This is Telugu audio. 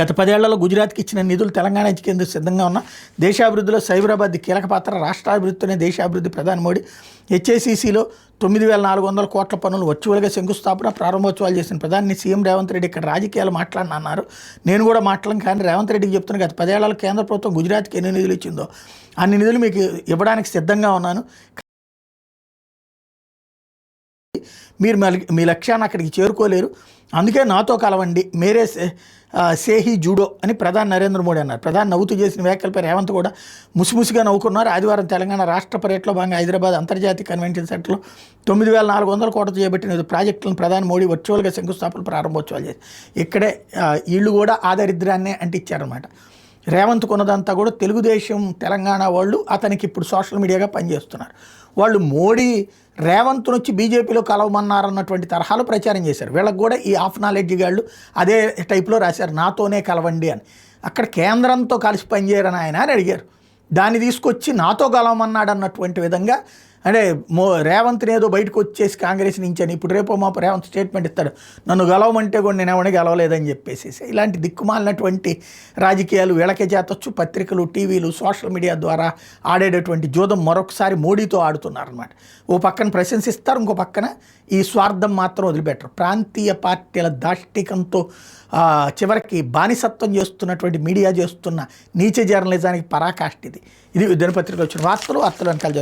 గత 10 ఏళ్లలో గుజరాత్కి ఇచ్చిన నిధులు తెలంగాణ ఇచ్చేందుకు సిద్ధంగా ఉన్న దేశాభివృద్ధిలో సైబరాబాద్ కీలక పాత్ర. రాష్ట్రాభివృద్ధితోనే దేశాభివృద్ధి. ప్రధాని మోడీ హెచ్ఏసీసీలో 9,400 కోట్ల పనులు వర్చువల్గా శంకుస్థాపన ప్రారంభోత్సవాలు చేసిన ప్రధాని సీఎం రేవంత్ రెడ్డి ఇక్కడ రాజకీయాలు మాట్లాడనన్నారు. నేను కూడా మాట్లాడను, కానీ రేవంత్ రెడ్డికి చెప్తున్నా, గత 10 ఏళ్లలో కేంద్ర ప్రభుత్వం గుజరాత్కి ఎన్ని నిధులు ఇచ్చిందో అన్ని నిధులు మీకు ఇవ్వడానికి సిద్ధంగా ఉన్నాను. మీరు మీ లక్ష్యాన్ని అక్కడికి చేరుకోలేరు, అందుకే నాతో కలవండి, మేరే సేహి జూడో అని ప్రధాని నరేంద్ర మోడీ అన్నారు. ప్రధాని నవ్వుతూ చేసిన వ్యాఖ్యలపై రేవంత్ కూడా ముసిముసిగా నవ్వుకున్నారు. ఆదివారం తెలంగాణ రాష్ట్ర పర్యటనలో భాగంగా హైదరాబాద్ అంతర్జాతీయ కన్వెన్షన్ సెంటర్లో 9,400 కోట్లతో చేపట్టిన ప్రాజెక్టులను ప్రధాని మోడీ వర్చువల్గా శంకుస్థాపన ప్రారంభోత్సవాలు చేశారు. ఇక్కడే వీళ్ళు కూడా ఆ దరిద్రాన్నే అంటించారనమాట. రేవంత్ కొన్నదంతా కూడా తెలుగుదేశం తెలంగాణ వాళ్ళు అతనికి ఇప్పుడు సోషల్ మీడియాగా పనిచేస్తున్నారు. వాళ్ళు మోడీ రేవంత్ వచ్చి బీజేపీలో కలవమన్నారన్నటువంటి తరహాలో ప్రచారం చేశారు. వీళ్ళకి కూడా ఈ ఆఫ్ నాలెడ్జ్ గాళ్ళు అదే టైప్లో రాశారు, నాతోనే కలవండి అని. అక్కడ కేంద్రంతో కలిసి పనిచేయరని ఆయన అని అడిగారు. దాన్ని తీసుకొచ్చి నాతో కలవమన్నాడు అన్నటువంటి విధంగా, అంటే రేవంత్ని ఏదో బయటకు వచ్చేసి కాంగ్రెస్ నుంచి అని. ఇప్పుడు రేపో మాపు రేవంత్ స్టేట్మెంట్ ఇస్తాడు, నన్ను గెలవమంటే కూడా నేను ఎవరిని గెలవలేదని చెప్పేసి. ఇలాంటి దిక్కుమాలినటువంటి రాజకీయాలు వీళ్ళకే చేతొచ్చు. పత్రికలు, టీవీలు, సోషల్ మీడియా ద్వారా ఆడేటటువంటి జోదం మరొకసారి మోడీతో ఆడుతున్నారన్నమాట. ఓ పక్కన ప్రశంసిస్తారు, ఇంకో పక్కన ఈ స్వార్థం మాత్రం వదిలిపెట్టరు. ప్రాంతీయ పార్టీల దాష్టికంతో చివరికి బానిసత్వం చేస్తున్నటువంటి మీడియా చేస్తున్న నీచ జర్నలిజానికి పరాకాష్ఠ ఇది. దినపత్రికలు వచ్చిన వార్తలు వెనకాల